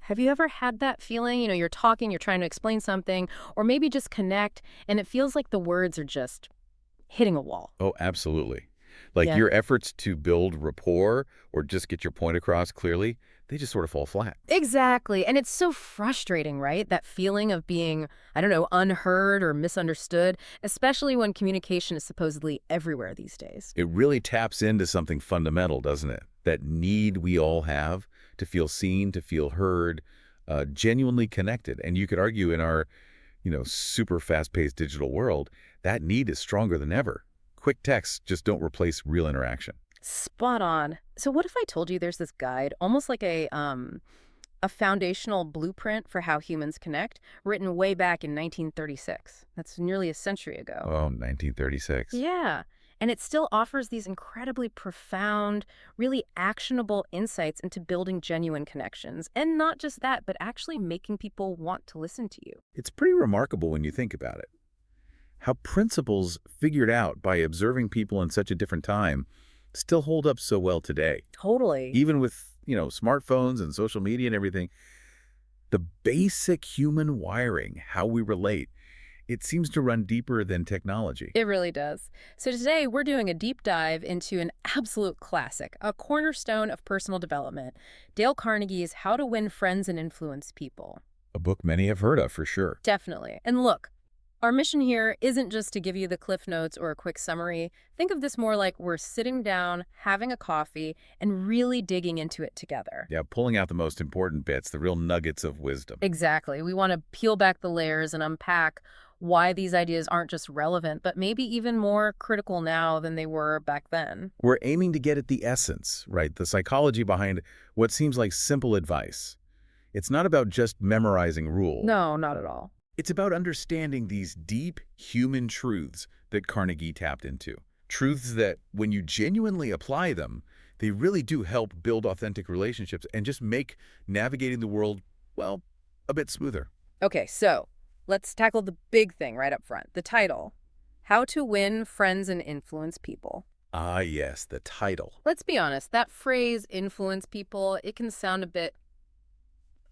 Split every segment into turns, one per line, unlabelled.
Have you ever had that feeling? You're talking, you're trying to explain something, or maybe just connect, and it feels like the words are just hitting a wall.
Oh, absolutely. Like
Yeah.
your efforts to build rapport or just get your point across clearly, they just sort of fall flat.
Exactly. And it's so frustrating, right? That feeling of being, I don't know, unheard or misunderstood, especially when communication is supposedly everywhere these days.
It really taps into something fundamental, doesn't it? That need we all have to feel seen, to feel heard, genuinely connected. And you could argue in our, super fast-paced digital world, that need is stronger than ever. Quick texts just don't replace real interaction.
Spot on. So what if I told you there's this guide, almost like a foundational blueprint for how humans connect, written way back in 1936. That's nearly a century ago.
Oh, 1936.
Yeah. And it still offers these incredibly profound, really actionable insights into building genuine connections. And not just that, but actually making people want to listen to you.
It's pretty remarkable when you think about it. How principles figured out by observing people in such a different time still hold up so well today.
Totally.
Even with, smartphones and social media and everything, the basic human wiring, how we relate, it seems to run deeper than technology.
It really does. So today we're doing a deep dive into an absolute classic, a cornerstone of personal development, Dale Carnegie's How to Win Friends and Influence People.
A book many have heard of, for sure.
Definitely. And look, our mission here isn't just to give you the cliff notes or a quick summary. Think of this more like we're sitting down, having a coffee, and really digging into it together.
Yeah, pulling out the most important bits, the real nuggets of wisdom.
Exactly. We want to peel back the layers and unpack why these ideas aren't just relevant, but maybe even more critical now than they were back then.
We're aiming to get at the essence, right? The psychology behind what seems like simple advice. It's not about just memorizing rules.
No, not at all.
It's about understanding these deep human truths that Carnegie tapped into. Truths that, when you genuinely apply them, they really do help build authentic relationships and just make navigating the world, well, a bit smoother.
Okay, so let's tackle the big thing right up front, the title. How to Win Friends and Influence People.
Ah, yes, the title.
Let's be honest, that phrase, influence people, it can sound a bit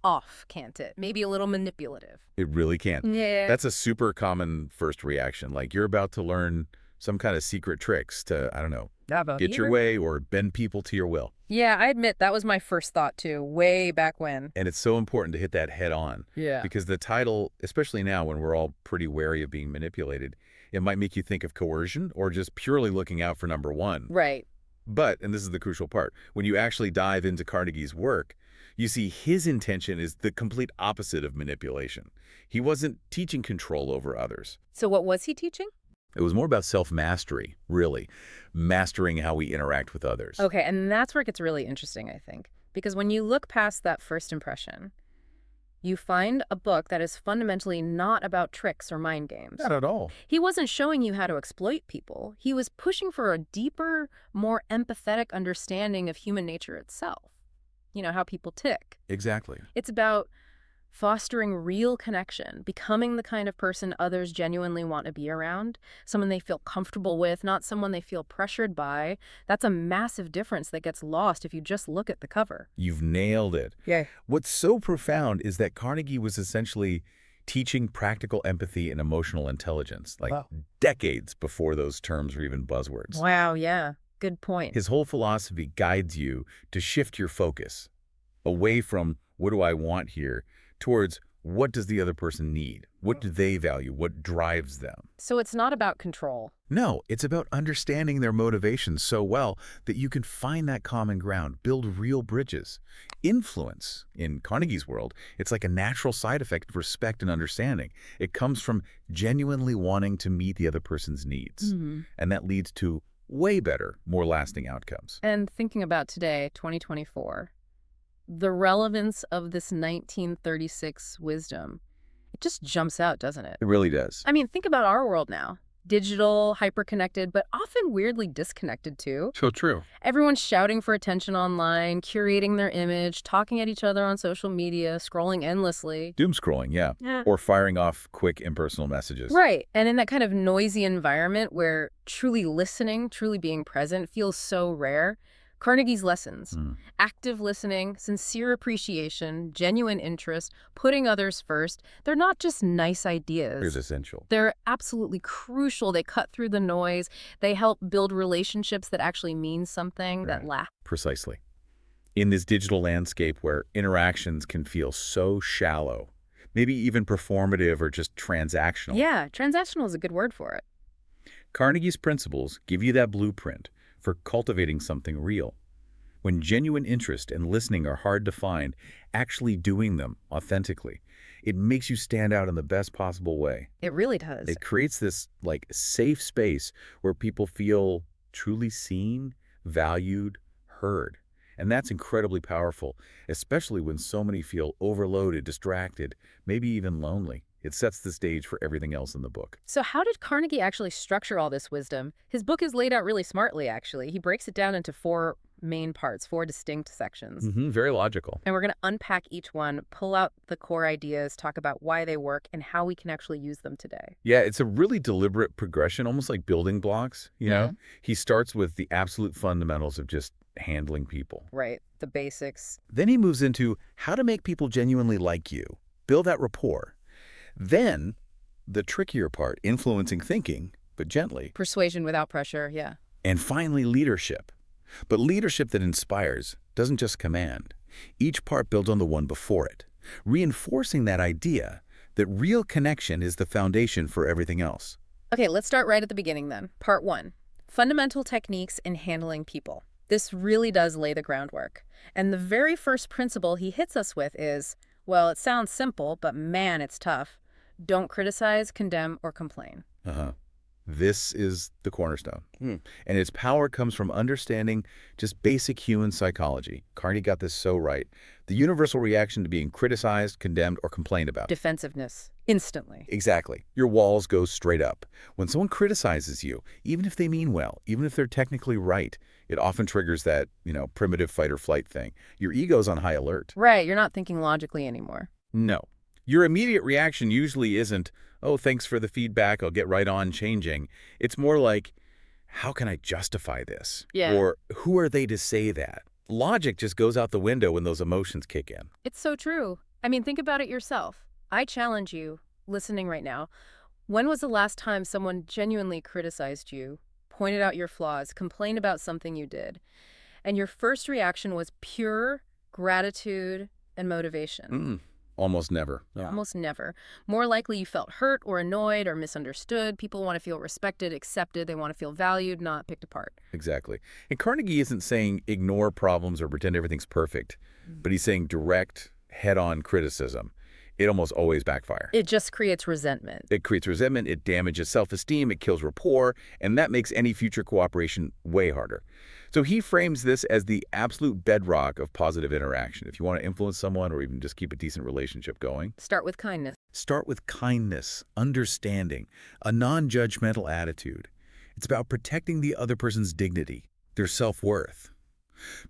off, can't it? Maybe a little manipulative.
It really can.
Yeah.
That's a super common first reaction. Like you're about to learn some kind of secret tricks to, I don't know, get your way or bend people to your will.
Yeah, I admit that was my first thought too, way back when.
And it's so important to hit that head on.
Yeah.
Because the title, especially now when we're all pretty wary of being manipulated, it might make you think of coercion or just purely looking out for number one.
Right.
But, and this is the crucial part, when you actually dive into Carnegie's work, you see his intention is the complete opposite of manipulation. He wasn't teaching control over others.
So what was he teaching?
It was more about self-mastery, really, mastering how we interact with others.
Okay, and that's where it gets really interesting, I think. Because when you look past that first impression, you find a book that is fundamentally not about tricks or mind games.
Not at all.
He wasn't showing you how to exploit people. He was pushing for a deeper, more empathetic understanding of human nature itself. How people tick.
Exactly.
It's about fostering real connection, becoming the kind of person others genuinely want to be around, someone they feel comfortable with, not someone they feel pressured by. That's a massive difference that gets lost if you just look at the cover.
You've nailed it.
Yeah.
What's so profound is that Carnegie was essentially teaching practical empathy and emotional intelligence, like decades before those terms were even buzzwords.
Wow, yeah. Good point.
His whole philosophy guides you to shift your focus away from what do I want here towards what does the other person need? What do they value? What drives them?
So it's not about control.
No, it's about understanding their motivations so well that you can find that common ground, build real bridges. Influence, in Carnegie's world, it's like a natural side effect of respect and understanding. It comes from genuinely wanting to meet the other person's needs. And that leads to way better, more lasting outcomes.
And thinking about today, 2024, the relevance of this 1936 wisdom, it just jumps out, doesn't it?
It really does.
I mean, think about our world now. Digital, hyper-connected, but often weirdly disconnected too.
So true.
Everyone's shouting for attention online, curating their image, talking at each other on social media, scrolling endlessly.
Doom scrolling, yeah. Or firing off quick impersonal messages.
Right. And in that kind of noisy environment where truly listening, truly being present feels so rare, Carnegie's lessons.
Mm.
Active listening, sincere appreciation, genuine interest, putting others first. They're not just nice
There's
ideas.
essential.
They're absolutely crucial. They cut through the noise. They help build relationships that actually mean something, that
Right.
last.
Precisely. In this digital landscape where interactions can feel so shallow, maybe even performative or just transactional,
Yeah, transactional is a good word for it.
Carnegie's principles give you that blueprint for cultivating something real. When genuine interest and listening are hard to find, actually doing them authentically, it makes you stand out in the best possible way.
It really does.
It creates this safe space where people feel truly seen, valued, heard. And that's incredibly powerful, especially when so many feel overloaded, distracted, maybe even lonely. It sets the stage for everything else in the book.
So how did Carnegie actually structure all this wisdom? His book is laid out really smartly, actually. He breaks it down into four main parts, four distinct sections.
Very logical.
And we're going to unpack each one, pull out the core ideas, talk about why they work, and how we can actually use them today.
Yeah, it's a really deliberate progression, almost like building blocks, you know? He starts with the absolute fundamentals of just handling people.
Right, the basics.
Then he moves into how to make people genuinely like you, build that rapport. Then, the trickier part, influencing thinking, but gently.
Persuasion without pressure, yeah.
And finally, leadership. But leadership that inspires, doesn't just command. Each part builds on the one before it, reinforcing that idea that real connection is the foundation for everything else.
Okay, let's start right at the beginning then. Part 1, fundamental techniques in handling people. This really does lay the groundwork. And the very first principle he hits us with is, well, it sounds simple, but man, it's tough. Don't criticize, condemn, or complain.
This is the cornerstone. And its power comes from understanding just basic human psychology. Carney got this so right. The universal reaction to being criticized, condemned, or complained about.
Defensiveness, instantly.
Exactly. Your walls go straight up. When someone criticizes you, even if they mean well, even if they're technically right, it often triggers that, primitive fight or flight thing. Your ego's on high alert.
Right, you're not thinking logically anymore.
No. Your immediate reaction usually isn't, oh, thanks for the feedback, I'll get right on changing. It's more like, how can I justify this?
Yeah.
Or who are they to say that? Logic just goes out the window when those emotions kick in.
It's so true. I mean, think about it yourself. I challenge you, listening right now, when was the last time someone genuinely criticized you, pointed out your flaws, complained about something you did, and your first reaction was pure gratitude and motivation?
Almost never.
Almost never. More likely you felt hurt or annoyed or misunderstood. People want to feel respected, accepted. They want to feel valued, not picked apart.
Exactly. And Carnegie isn't saying ignore problems or pretend everything's perfect, but he's saying direct, head-on criticism. It almost always backfires.
It just creates resentment.
It creates resentment, it damages self-esteem, it kills rapport, and that makes any future cooperation way harder. So he frames this as the absolute bedrock of positive interaction. If you want to influence someone or even just keep a decent relationship going,
Start with kindness.
start with kindness, understanding, a non-judgmental attitude. It's about protecting the other person's dignity, their self-worth,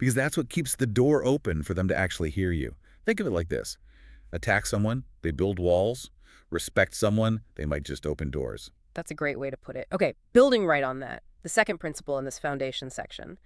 because that's what keeps the door open for them to actually hear you. Think of it like this. Attack someone, they build walls. Respect someone, they might just open doors.
That's a great way to put it. Okay, building right on that. The second principle in this foundation section.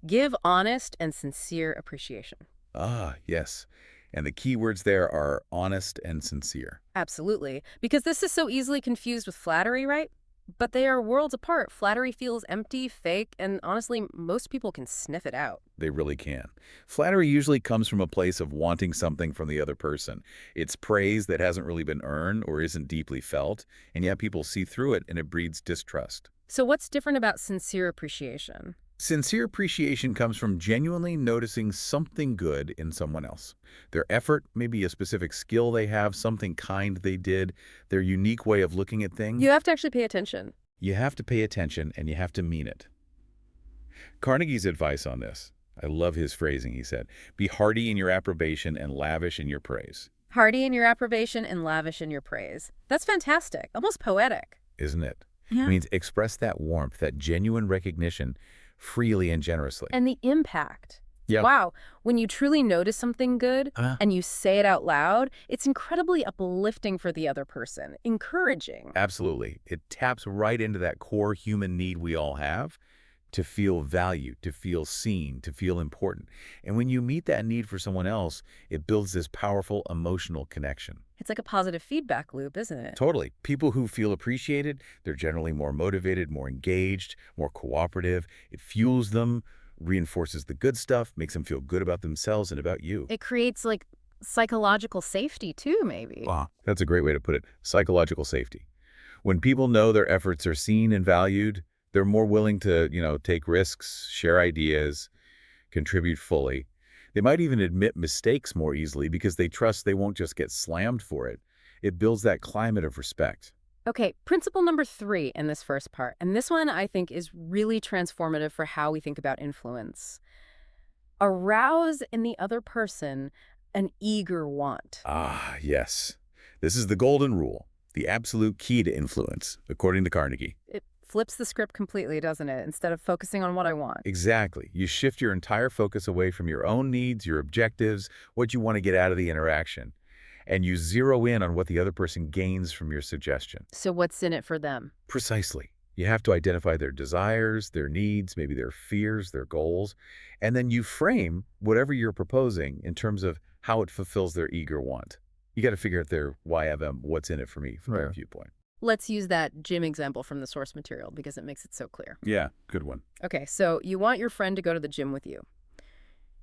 Give honest and sincere appreciation.
Ah, yes. And the key words there are honest and sincere.
Absolutely. Because this is so easily confused with flattery, right? But they are worlds apart. Flattery feels empty, fake, and honestly, most people can sniff it out.
They really can. Flattery usually comes from a place of wanting something from the other person. It's praise that hasn't really been earned or isn't deeply felt, and yet people see through it and it breeds distrust.
So what's different about sincere appreciation?
Sincere appreciation comes from genuinely noticing something good in someone else. Their effort, maybe a specific skill they have, something kind they did, their unique way of looking at things.
You have to actually pay attention.
You have to pay attention and you have to mean it. Carnegie's advice on this, I love his phrasing, he said, be hearty in your approbation and lavish in your praise.
Hearty in your approbation and lavish in your praise. That's fantastic, almost poetic.
Isn't it?
Yeah.
It means express that warmth, that genuine recognition freely and generously.
And the impact.
Yeah.
Wow, when you truly notice something good and you say it out loud, it's incredibly uplifting for the other person, encouraging.
Absolutely. It taps right into that core human need we all have to feel valued, to feel seen, to feel important. And when you meet that need for someone else, it builds this powerful emotional connection.
It's like a positive feedback loop, isn't it?
Totally. People who feel appreciated, they're generally more motivated, more engaged, more cooperative. It fuels them, reinforces the good stuff, makes them feel good about themselves and about you.
It creates like psychological safety too, maybe.
Ah, that's a great way to put it. Psychological safety. When people know their efforts are seen and valued, they're more willing to, take risks, share ideas, contribute fully. They might even admit mistakes more easily because they trust they won't just get slammed for it. It builds that climate of respect.
Okay, principle number 3 in this first part, and this one I think is really transformative for how we think about influence. Arouse in the other person an eager want.
Ah, yes. This is the golden rule, the absolute key to influence, according to Carnegie.
It flips the script completely, doesn't it? Instead of focusing on what I want.
Exactly. You shift your entire focus away from your own needs, your objectives, what you want to get out of the interaction, and you zero in on what the other person gains from your suggestion.
So what's in it for them?
Precisely. You have to identify their desires, their needs, maybe their fears, their goals, and then you frame whatever you're proposing in terms of how it fulfills their eager want. You got to figure out their why of them, what's in it for me from their viewpoint.
Let's use that gym example from the source material because it makes it so clear.
Yeah, good one.
Okay, so you want your friend to go to the gym with you.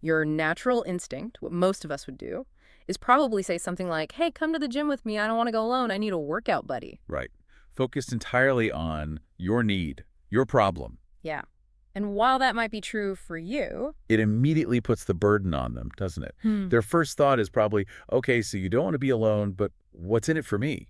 Your natural instinct, what most of us would do, is probably say something like, hey, come to the gym with me. I don't want to go alone. I need a workout buddy.
Right. Focused entirely on your need, your problem.
Yeah. And while that might be true for you,
It immediately puts the burden on them, doesn't it? Their first thought is probably, okay, so you don't want to be alone, but what's in it for me?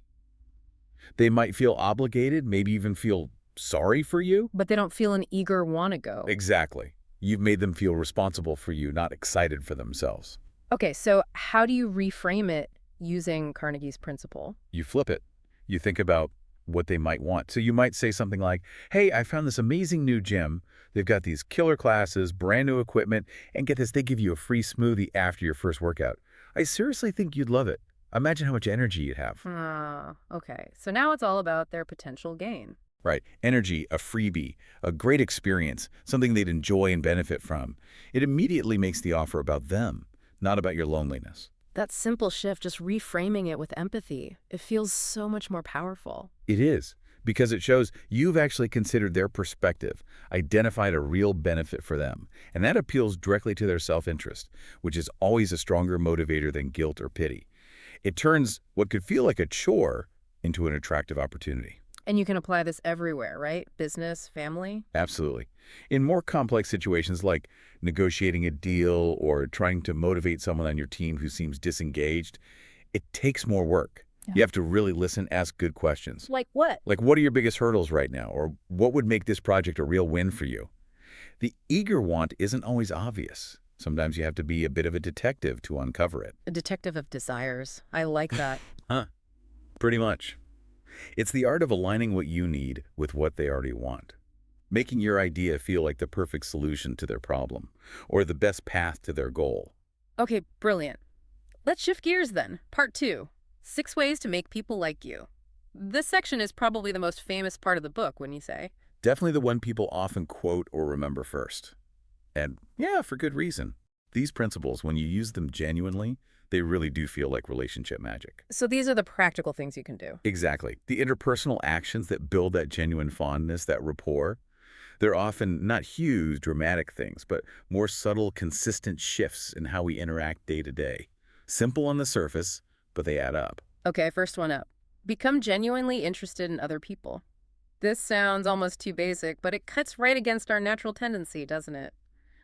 They might feel obligated, maybe even feel sorry for you.
but they don't feel an eager want to go.
Exactly. You've made them feel responsible for you, not excited for themselves.
Okay, so how do you reframe it using Carnegie's principle?
You flip it. You think about what they might want. So you might say something like, hey, I found this amazing new gym. They've got these killer classes, brand new equipment, and get this, they give you a free smoothie after your first workout. I seriously think you'd love it. Imagine how much energy you'd have.
Okay. So now it's all about their potential gain.
Right. Energy, a freebie, a great experience, something they'd enjoy and benefit from. It immediately makes the offer about them, not about your loneliness.
That simple shift, just reframing it with empathy, it feels so much more powerful.
It is, because it shows you've actually considered their perspective, identified a real benefit for them, and that appeals directly to their self-interest, which is always a stronger motivator than guilt or pity. It turns what could feel like a chore into an attractive opportunity.
And you can apply this everywhere, right? Business, family.
Absolutely. In more complex situations like negotiating a deal or trying to motivate someone on your team who seems disengaged, it takes more work.
Yeah.
You have to really listen, ask good questions.
Like what?
Like, what are your biggest hurdles right now? Or what would make this project a real win for you? The eager want isn't always obvious. Sometimes you have to be a bit of a detective to uncover it.
A detective of desires. I like that.
Huh. Pretty much. It's the art of aligning what you need with what they already want, making your idea feel like the perfect solution to their problem or the best path to their goal.
Okay, brilliant. Let's shift gears then. Part 2. 6 ways to make people like you. This section is probably the most famous part of the book, wouldn't you say?
Definitely the one people often quote or remember first. And yeah, for good reason. These principles, when you use them genuinely, they really do feel like relationship magic.
So these are the practical things you can do.
Exactly. The interpersonal actions that build that genuine fondness, that rapport, they're often not huge, dramatic things, but more subtle, consistent shifts in how we interact day to day. Simple on the surface, but they add up.
Okay, first one up. Become genuinely interested in other people. This sounds almost too basic, but it cuts right against our natural tendency, doesn't it?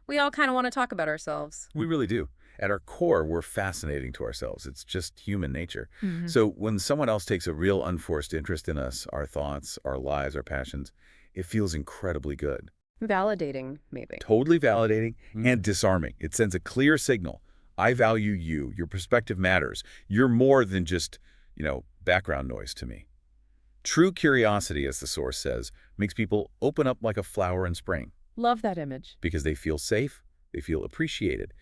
We all kind of want to talk about ourselves.
We really do. At our core, we're fascinating to ourselves. It's just human nature. So when someone else takes a real unforced interest in us, our thoughts, our lives, our passions, it feels incredibly good.
Validating, maybe.
Totally validating and disarming. It sends a clear signal. I value you. Your perspective matters. You're more than just, background noise to me. True curiosity, as the source says, makes people open up like a flower in spring
Love that image.
because they feel safe, they feel appreciated.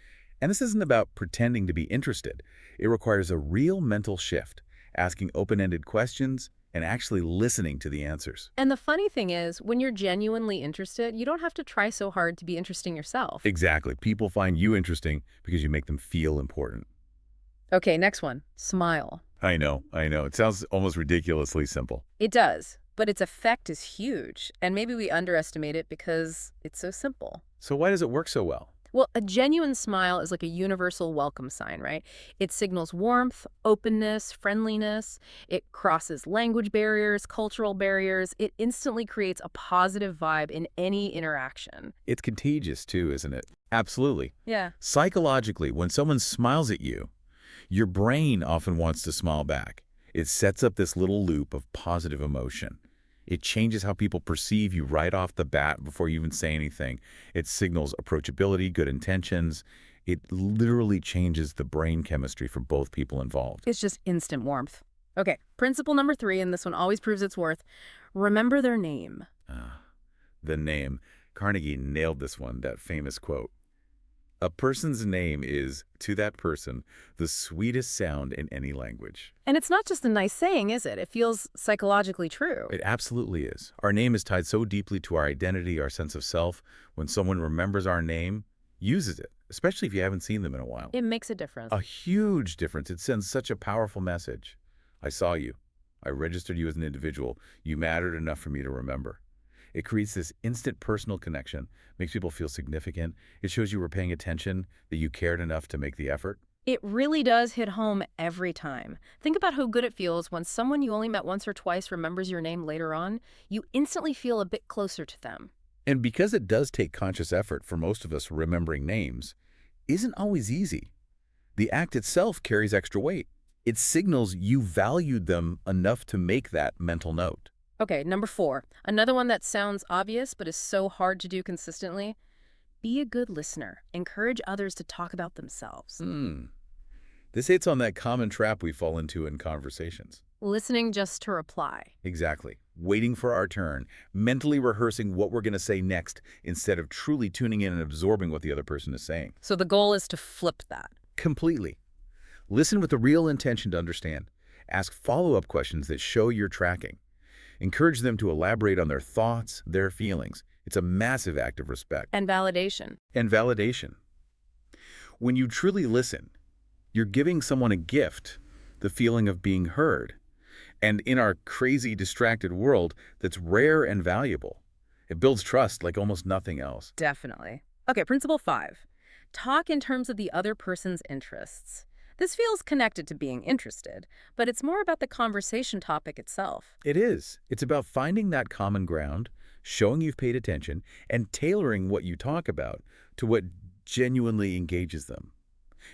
And this isn't about pretending to be interested. It requires a real mental shift, asking open-ended questions and actually listening to the answers.
And the funny thing is, when you're genuinely interested, you don't have to try so hard to be interesting yourself.
Exactly. People find you interesting because you make them feel important.
Okay, next one. Smile.
I know, I know. It sounds almost ridiculously simple.
It does, but its effect is huge, and maybe we underestimate it because it's so simple.
So why does it work so well?
Well, a genuine smile is like a universal welcome sign, right? It signals warmth, openness, friendliness. It crosses language barriers, cultural barriers. It instantly creates a positive vibe in any interaction.
It's contagious too, isn't it? Absolutely.
Yeah.
Psychologically, when someone smiles at you, your brain often wants to smile back. It sets up this little loop of positive emotion. It changes how people perceive you right off the bat before you even say anything. It signals approachability, good intentions. It literally changes the brain chemistry for both people involved.
It's just instant warmth. Okay, principle number 3, and this one always proves its worth. Remember their name.
The name. Carnegie nailed this one, that famous quote. A person's name is, to that person, the sweetest sound in any language.
And it's not just a nice saying, is it? It feels psychologically true.
It absolutely is. Our name is tied so deeply to our identity, our sense of self. When someone remembers our name, uses it, especially if you haven't seen them in a while.
It makes a difference.
A huge difference. It sends such a powerful message. I saw you. I registered you as an individual. You mattered enough for me to remember. It creates this instant personal connection, makes people feel significant. It shows you were paying attention, that you cared enough to make the effort.
It really does hit home every time. Think about how good it feels when someone you only met once or twice remembers your name later on. You instantly feel a bit closer to them.
And because it does take conscious effort for most of us, remembering names isn't always easy. The act itself carries extra weight. It signals you valued them enough to make that mental note.
Okay, number 4. Another one that sounds obvious but is so hard to do consistently. Be a good listener. Encourage others to talk about themselves.
This hits on that common trap we fall into in conversations.
Listening just to reply.
Exactly. Waiting for our turn, mentally rehearsing what we're going to say next instead of truly tuning in and absorbing what the other person is saying.
So the goal is to flip that.
Completely. Listen with the real intention to understand. Ask follow-up questions that show you're tracking. Encourage them to elaborate on their thoughts, their feelings. It's a massive act of respect.
And validation.
And validation. When you truly listen, you're giving someone a gift, the feeling of being heard. And in our crazy, distracted world, that's rare and valuable. It builds trust like almost nothing else.
Definitely. Okay, principle 5. Talk in terms of the other person's interests. This feels connected to being interested, but it's more about the conversation topic itself.
It is. It's about finding that common ground, showing you've paid attention, and tailoring what you talk about to what genuinely engages them.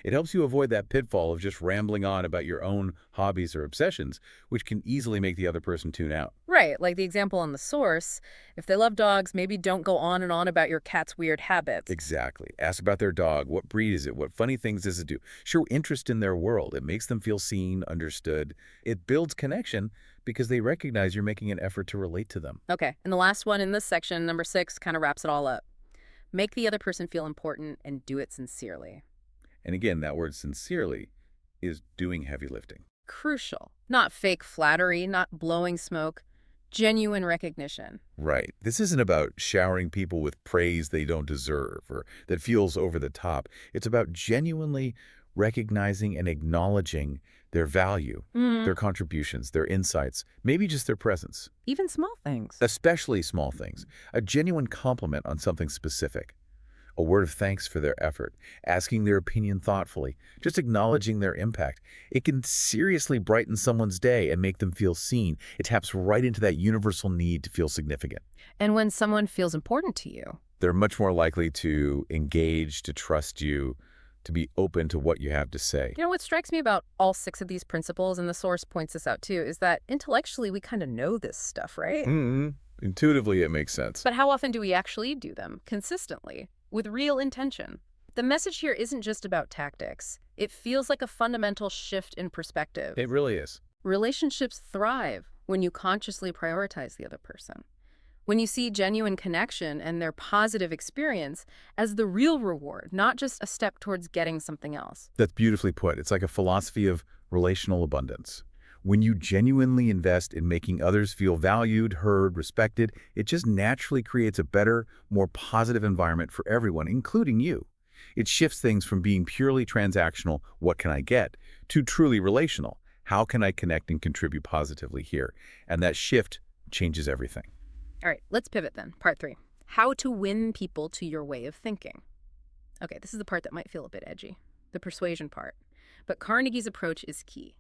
It helps you avoid that pitfall of just rambling on about your own hobbies or obsessions, which can easily make the other person tune out.
Right, like the example on the source. If they love dogs, maybe don't go on and on about your cat's weird habits.
Exactly. Ask about their dog. What breed is it? What funny things does it do? Show interest in their world. It makes them feel seen, understood. It builds connection because they recognize you're making an effort to relate to them.
Okay, and the last one in this section, number 6, kind of wraps it all up. Make the other person feel important and do it sincerely.
And again, that word sincerely is doing heavy lifting.
Crucial. Not fake flattery, not blowing smoke, genuine recognition.
Right. This isn't about showering people with praise they don't deserve or that feels over the top. It's about genuinely recognizing and acknowledging their value, their contributions, their insights, maybe just their presence.
Even small things.
Especially small things. A genuine compliment on something specific. A word of thanks for their effort, asking their opinion thoughtfully, just acknowledging their impact. It can seriously brighten someone's day and make them feel seen. It taps right into that universal need to feel significant.
And when someone feels important to you,
They're much more likely to engage, to trust you, to be open to what you have to say.
you know what strikes me about all 6 of these principles, and the source points this out too, is that intellectually we kind of know this stuff, right?
Intuitively, it makes sense.
But how often do we actually do them consistently, with real intention? The message here isn't just about tactics. It feels like a fundamental shift in perspective.
It really is.
Relationships thrive when you consciously prioritize the other person. When you see genuine connection and their positive experience as the real reward, not just a step towards getting something else.
That's beautifully put. It's like a philosophy of relational abundance. When you genuinely invest in making others feel valued, heard, respected, it just naturally creates a better, more positive environment for everyone, including you. It shifts things from being purely transactional, what can I get, to truly relational, how can I connect and contribute positively here? And that shift changes everything.
All right, let's pivot then. Part 3. How to win people to your way of thinking. Okay, this is the part that might feel a bit edgy, the persuasion part. But Carnegie's approach is key.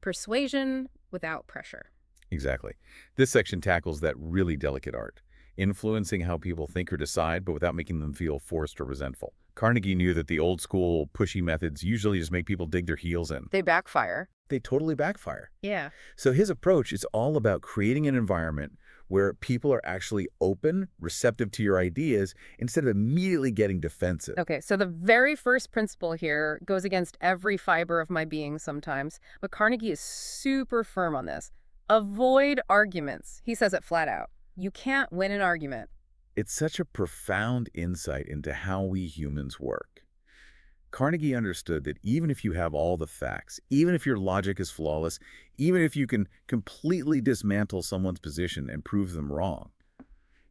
Persuasion without pressure.
Exactly. This section tackles that really delicate art, influencing how people think or decide, but without making them feel forced or resentful. Carnegie knew that the old school pushy methods usually just make people dig their heels in.
They backfire.
They totally backfire.
Yeah.
So his approach is all about creating an environment where people are actually open, receptive to your ideas, instead of immediately getting defensive.
Okay, so the very first principle here goes against every fiber of my being sometimes, but Carnegie is super firm on this. Avoid arguments. He says it flat out. You can't win an argument.
It's such a profound insight into how we humans work. Carnegie understood that even if you have all the facts, even if your logic is flawless, even if you can completely dismantle someone's position and prove them wrong,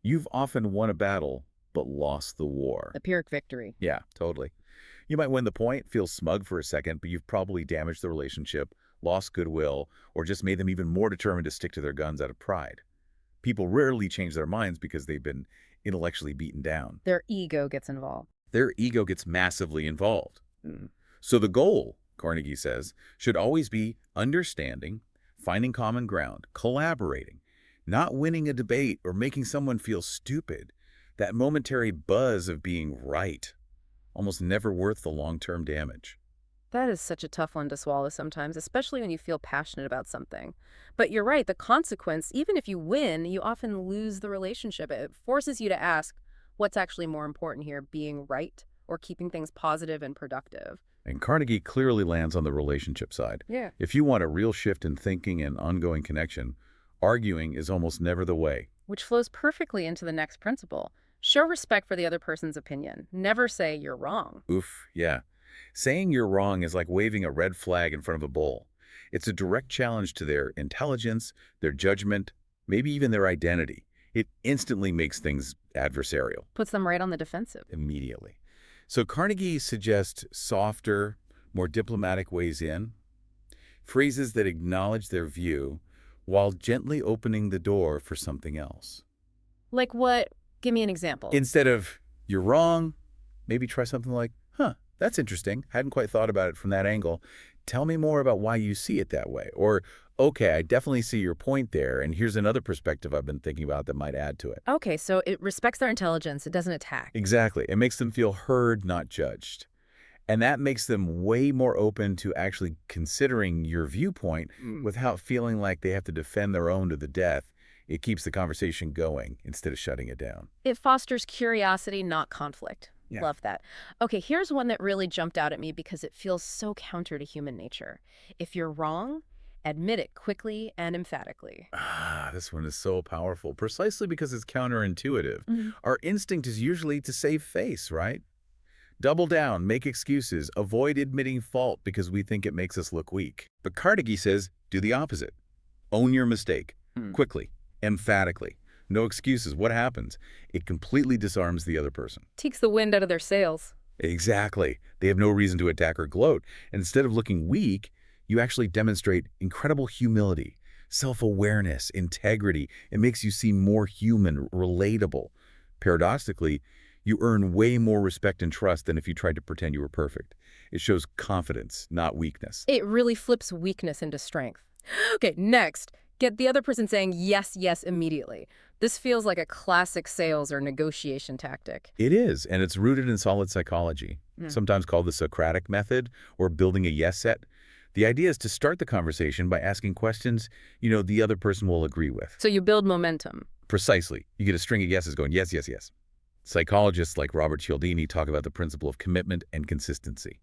you've often won a battle but lost the war.
A Pyrrhic victory.
Yeah, totally. You might win the point, feel smug for a second, but you've probably damaged the relationship, lost goodwill, or just made them even more determined to stick to their guns out of pride. People rarely change their minds because they've been intellectually beaten down.
Their ego gets involved.
Their ego gets massively involved. So the goal, Carnegie says, should always be understanding, finding common ground, collaborating, not winning a debate or making someone feel stupid. That momentary buzz of being right, almost never worth the long-term damage.
That is such a tough one to swallow sometimes, especially when you feel passionate about something. But you're right, the consequence, even if you win, you often lose the relationship. It forces you to ask, what's actually more important here, being right or keeping things positive and productive?
And Carnegie clearly lands on the relationship side.
Yeah.
If you want a real shift in thinking and ongoing connection, arguing is almost never the way.
Which flows perfectly into the next principle. Show respect for the other person's opinion. Never say you're wrong.
Oof, yeah. Saying you're wrong is like waving a red flag in front of a bull. It's a direct challenge to their intelligence, their judgment, maybe even their identity. It instantly makes things adversarial.
Puts them right on the defensive.
Immediately. So Carnegie suggests softer, more diplomatic ways in, phrases that acknowledge their view while gently opening the door for something else.
Like what? Give me an example.
Instead of, you're wrong, maybe try something like, that's interesting. Hadn't quite thought about it from that angle. Tell me more about why you see it that way. Or, okay, I definitely see your point there, and here's another perspective I've been thinking about that might add to it.
Okay, so it respects their intelligence. It doesn't attack.
Exactly. It makes them feel heard, not judged. And that makes them way more open to actually considering your viewpoint without feeling like they have to defend their own to the death. It keeps the conversation going instead of shutting it down.
It fosters curiosity, not conflict.
Yeah.
Love that. Okay, here's one that really jumped out at me because it feels so counter to human nature. If you're wrong, admit it quickly and emphatically.
This one is so powerful, precisely because it's counterintuitive. Our instinct is usually to save face, right? Double down, make excuses, avoid admitting fault because we think it makes us look weak. But Carnegie says, do the opposite. Own your mistake, quickly, emphatically. No excuses. What happens? It completely disarms the other person.
Takes the wind out of their sails.
Exactly. They have no reason to attack or gloat. And instead of looking weak, you actually demonstrate incredible humility, self-awareness, integrity. It makes you seem more human, relatable. Paradoxically, you earn way more respect and trust than if you tried to pretend you were perfect. It shows confidence, not weakness.
It really flips weakness into strength. Okay, next. Get the other person saying yes, yes immediately. This feels like a classic sales or negotiation tactic.
It is, and it's rooted in solid psychology, sometimes called the Socratic method or building a yes set. The idea is to start the conversation by asking questions, the other person will agree with.
So you build momentum.
Precisely. You get a string of yeses going, yes, yes, yes. Psychologists like Robert Cialdini talk about the principle of commitment and consistency.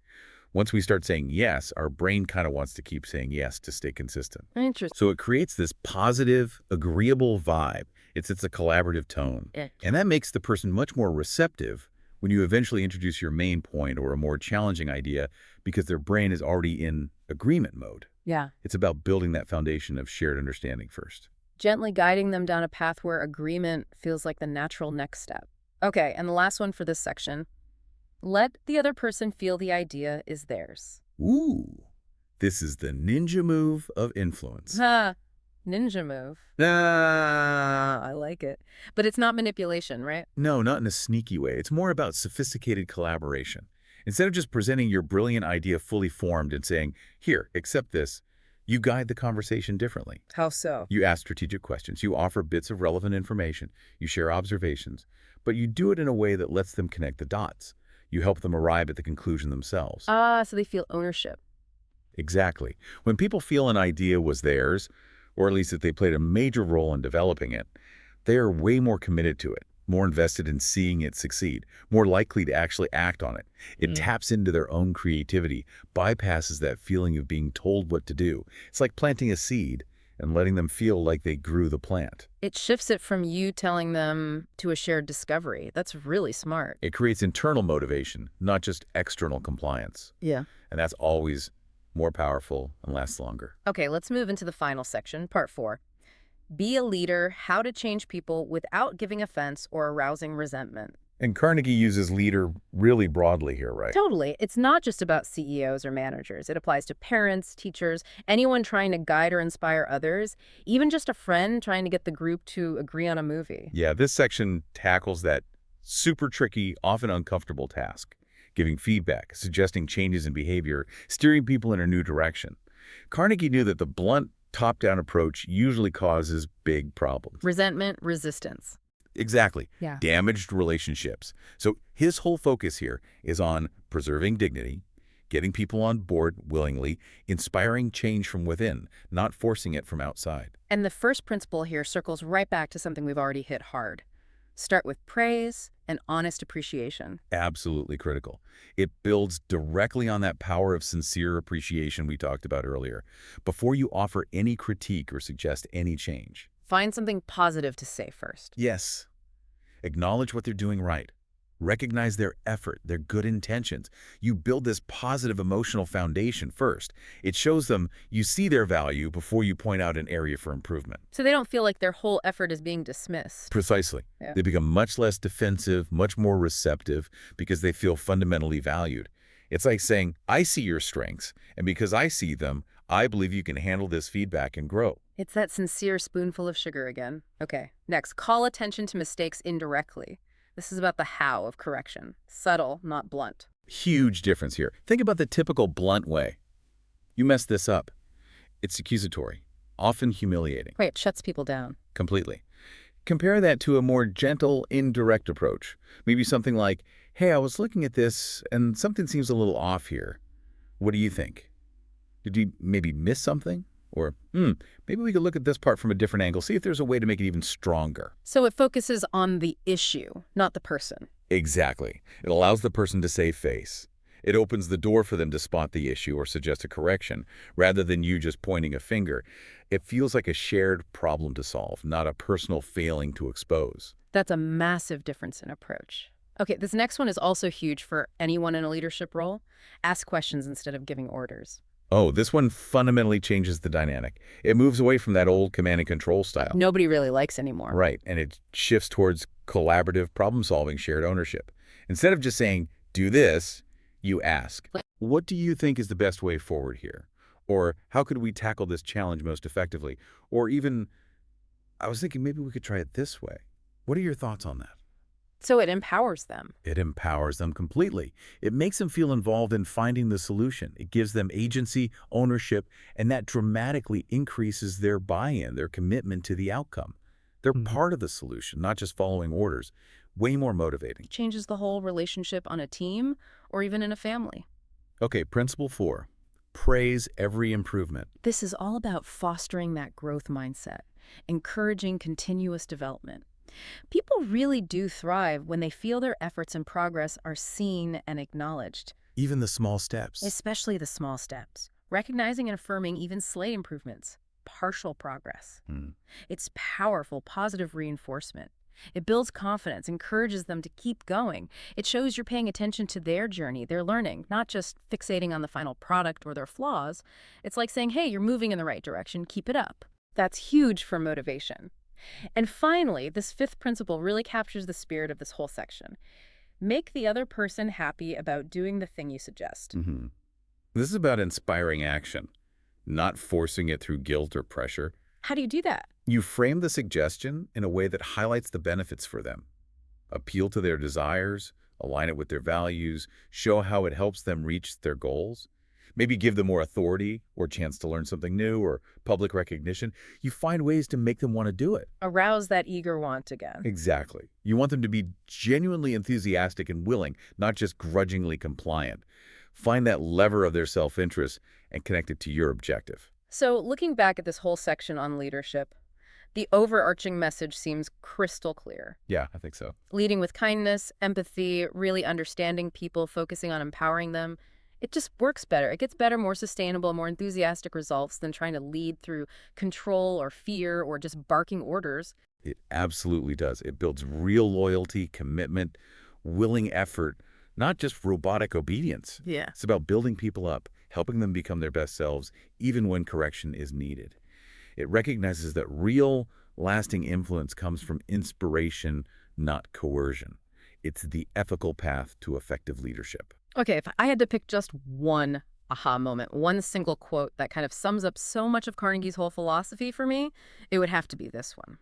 Once we start saying yes, our brain kind of wants to keep saying yes to stay consistent.
Interesting.
So it creates this positive, agreeable vibe. It's a collaborative tone. And that makes the person much more receptive when you eventually introduce your main point or a more challenging idea because their brain is already in agreement mode.
Yeah.
It's about building that foundation of shared understanding first.
Gently guiding them down a path where agreement feels like the natural next step. Okay, and the last one for this section. Let the other person feel the idea is theirs.
Ooh, this is the ninja move of influence.
Ha! Ninja move. Ah, I like it. But it's not manipulation, right?
No, not in a sneaky way. It's more about sophisticated collaboration. Instead of just presenting your brilliant idea fully formed and saying, here, accept this, you guide the conversation differently.
How so?
You ask strategic questions. You offer bits of relevant information. You share observations. But you do it in a way that lets them connect the dots. You help them arrive at the conclusion themselves.
Ah, so they feel ownership.
Exactly. When people feel an idea was theirs, or at least that they played a major role in developing it, they are way more committed to it, more invested in seeing it succeed, more likely to actually act on it. It taps into their own creativity, bypasses that feeling of being told what to do. It's like planting a seed and letting them feel like they grew the plant.
It shifts it from you telling them to a shared discovery. That's really smart.
It creates internal motivation, not just external compliance.
Yeah.
And that's always more powerful and lasts longer.
Okay, let's move into the final section, part 4. Be a leader, how to change people without giving offense or arousing resentment.
And Carnegie uses leader really broadly here, right?
Totally. It's not just about CEOs or managers. It applies to parents, teachers, anyone trying to guide or inspire others, even just a friend trying to get the group to agree on a movie.
Yeah, this section tackles that super tricky, often uncomfortable task, giving feedback, suggesting changes in behavior, steering people in a new direction. Carnegie knew that the blunt, top-down approach usually causes big problems.
Resentment, resistance.
Exactly.
Yeah.
Damaged relationships. So his whole focus here is on preserving dignity, getting people on board willingly, inspiring change from within, not forcing it from outside.
And the first principle here circles right back to something we've already hit hard. Start with praise and honest appreciation.
Absolutely critical. It builds directly on that power of sincere appreciation we talked about earlier, before you offer any critique or suggest any change.
Find something positive to say first.
Yes. Acknowledge what they're doing right. Recognize their effort, their good intentions. You build this positive emotional foundation first. It shows them you see their value before you point out an area for improvement.
So they don't feel like their whole effort is being dismissed.
Precisely.
Yeah.
They become much less defensive, much more receptive because they feel fundamentally valued. It's like saying, I see your strengths, and because I see them, I believe you can handle this feedback and grow.
It's that sincere spoonful of sugar again. Okay, next, call attention to mistakes indirectly. This is about the how of correction. Subtle, not blunt.
Huge difference here. Think about the typical blunt way. You messed this up. It's accusatory, often humiliating.
Right, it shuts people down.
Completely. Compare that to a more gentle, indirect approach. Maybe something like, hey, I was looking at this and something seems a little off here. What do you think? Did you maybe miss something? Or, maybe we could look at this part from a different angle, see if there's a way to make it even stronger.
So it focuses on the issue, not the person.
Exactly. It allows the person to save face. It opens the door for them to spot the issue or suggest a correction, rather than you just pointing a finger. It feels like a shared problem to solve, not a personal failing to expose.
That's a massive difference in approach. Okay, this next one is also huge for anyone in a leadership role. Ask questions instead of giving orders.
Oh, this one fundamentally changes the dynamic. It moves away from that old command and control style.
Nobody really likes anymore.
Right, and it shifts towards collaborative problem-solving, shared ownership. Instead of just saying, do this, you ask, what do you think is the best way forward here? Or how could we tackle this challenge most effectively? Or even, I was thinking maybe we could try it this way. What are your thoughts on that?
So it empowers them.
It empowers them completely. It makes them feel involved in finding the solution. It gives them agency, ownership, and that dramatically increases their buy-in, their commitment to the outcome. They're part of the solution, not just following orders. Way more motivating.
Changes the whole relationship on a team or even in a family.
Okay, principle 4. Praise every improvement.
This is all about fostering that growth mindset, encouraging continuous development. People really do thrive when they feel their efforts and progress are seen and acknowledged.
Even the small steps.
Especially the small steps. Recognizing and affirming even slight improvements. Partial progress. It's powerful, positive reinforcement. It builds confidence, encourages them to keep going. It shows you're paying attention to their journey, their learning, not just fixating on the final product or their flaws. It's like saying, hey, you're moving in the right direction, keep it up. That's huge for motivation. And finally, this fifth principle really captures the spirit of this whole section. Make the other person happy about doing the thing you suggest.
This is about inspiring action, not forcing it through guilt or pressure.
How do you do that?
You frame the suggestion in a way that highlights the benefits for them. Appeal to their desires, align it with their values, show how it helps them reach their goals. Maybe give them more authority or chance to learn something new or public recognition. You find ways to make them want to do it.
Arouse that eager want again.
Exactly. You want them to be genuinely enthusiastic and willing, not just grudgingly compliant. Find that lever of their self-interest and connect it to your objective.
So looking back at this whole section on leadership, the overarching message seems crystal clear.
Yeah, I think so.
Leading with kindness, empathy, really understanding people, focusing on empowering them. It just works better. It gets better, more sustainable, more enthusiastic results than trying to lead through control or fear or just barking orders.
It absolutely does. It builds real loyalty, commitment, willing effort, not just robotic obedience.
Yeah.
It's about building people up, helping them become their best selves, even when correction is needed. It recognizes that real, lasting influence comes from inspiration, not coercion. It's the ethical path to effective leadership.
Okay, if I had to pick just one aha moment, one single quote that kind of sums up so much of Carnegie's whole philosophy for me, it would have to be this one.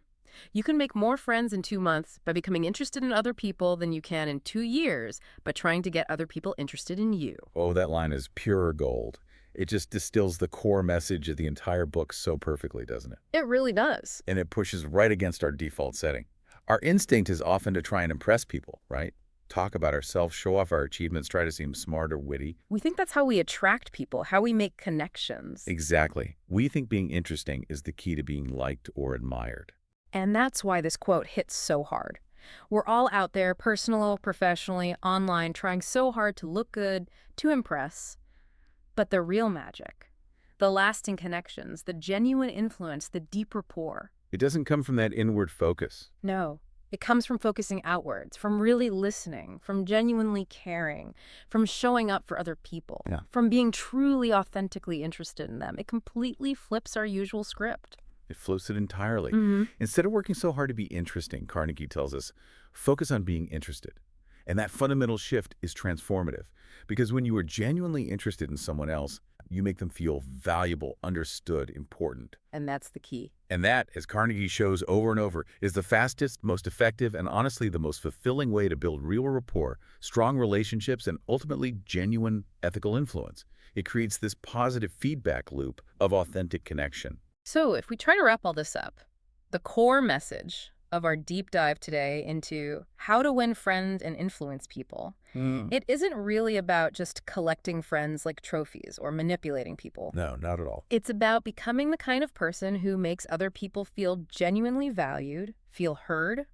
You can make more friends in 2 months by becoming interested in other people than you can in 2 years by trying to get other people interested in you.
Oh, that line is pure gold. It just distills the core message of the entire book so perfectly, doesn't it?
It really does.
And it pushes right against our default setting. Our instinct is often to try and impress people, right? Talk about ourselves, show off our achievements, try to seem smart or witty.
We think that's how we attract people, how we make connections.
Exactly. We think being interesting is the key to being liked or admired.
And that's why this quote hits so hard. We're all out there, personal, professionally, online, trying so hard to look good, to impress. But the real magic, the lasting connections, the genuine influence, the deep rapport.
It doesn't come from that inward focus.
No, it comes from focusing outwards, from really listening, from genuinely caring, from showing up for other people, from being truly authentically interested in them. It completely flips our usual script.
It flips it entirely. Instead of working so hard to be interesting, Carnegie tells us, focus on being interested. And that fundamental shift is transformative, because when you are genuinely interested in someone else, you make them feel valuable, understood, important.
And that's the key.
And that, as Carnegie shows over and over, is the fastest, most effective, and honestly the most fulfilling way to build real rapport, strong relationships, and ultimately genuine ethical influence. It creates this positive feedback loop of authentic connection.
So if we try to wrap all this up, the core message of our deep dive today into how to win friends and influence people, it isn't really about just collecting friends like trophies or manipulating people.
No, not at all.
It's about becoming the kind of person who makes other people feel genuinely valued, feel heard,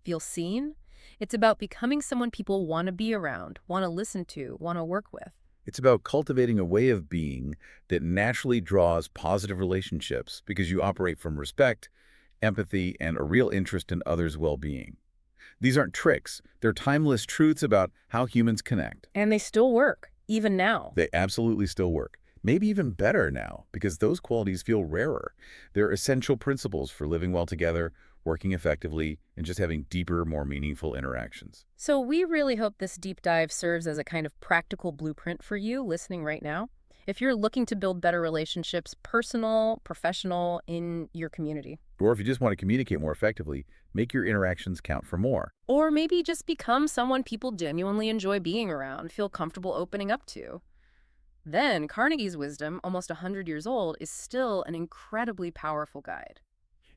feel seen. It's about becoming someone people want to be around, want to listen to, want to work with.
It's about cultivating a way of being that naturally draws positive relationships because you operate from respect, empathy, and a real interest in others' well-being. These aren't tricks. They're timeless truths about how humans connect.
And they still work, even now.
They absolutely still work. Maybe even better now, because those qualities feel rarer. They're essential principles for living well together, working effectively, and just having deeper, more meaningful interactions.
So we really hope this deep dive serves as a kind of practical blueprint for you listening right now. If you're looking to build better relationships, personal, professional, in your community.
Or if you just want to communicate more effectively, make your interactions count for more.
Or maybe just become someone people genuinely enjoy being around, feel comfortable opening up to. Then Carnegie's wisdom, almost 100 years old, is still an incredibly powerful guide.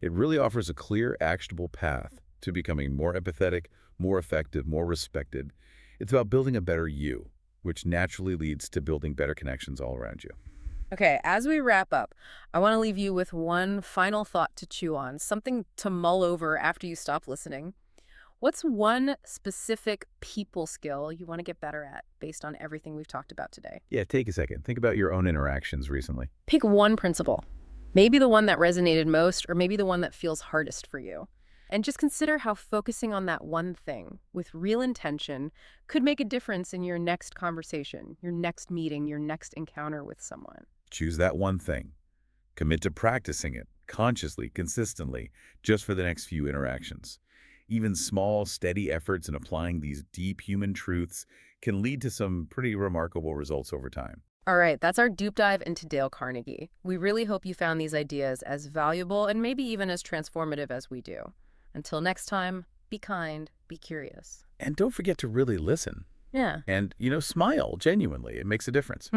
It really offers a clear, actionable path to becoming more empathetic, more effective, more respected. It's about building a better you, which naturally leads to building better connections all around you.
Okay, as we wrap up, I want to leave you with one final thought to chew on, something to mull over after you stop listening. What's one specific people skill you want to get better at based on everything we've talked about today?
Yeah, take a second. Think about your own interactions recently.
Pick one principle. Maybe the one that resonated most, or maybe the one that feels hardest for you. And just consider how focusing on that one thing with real intention could make a difference in your next conversation, your next meeting, your next encounter with someone.
Choose that one thing. Commit to practicing it consciously, consistently, just for the next few interactions. Even small, steady efforts in applying these deep human truths can lead to some pretty remarkable results over time.
All right, that's our deep dive into Dale Carnegie. We really hope you found these ideas as valuable and maybe even as transformative as we do. Until next time, be kind, be curious.
And don't forget to really listen.
Yeah.
And, smile genuinely. It makes a difference.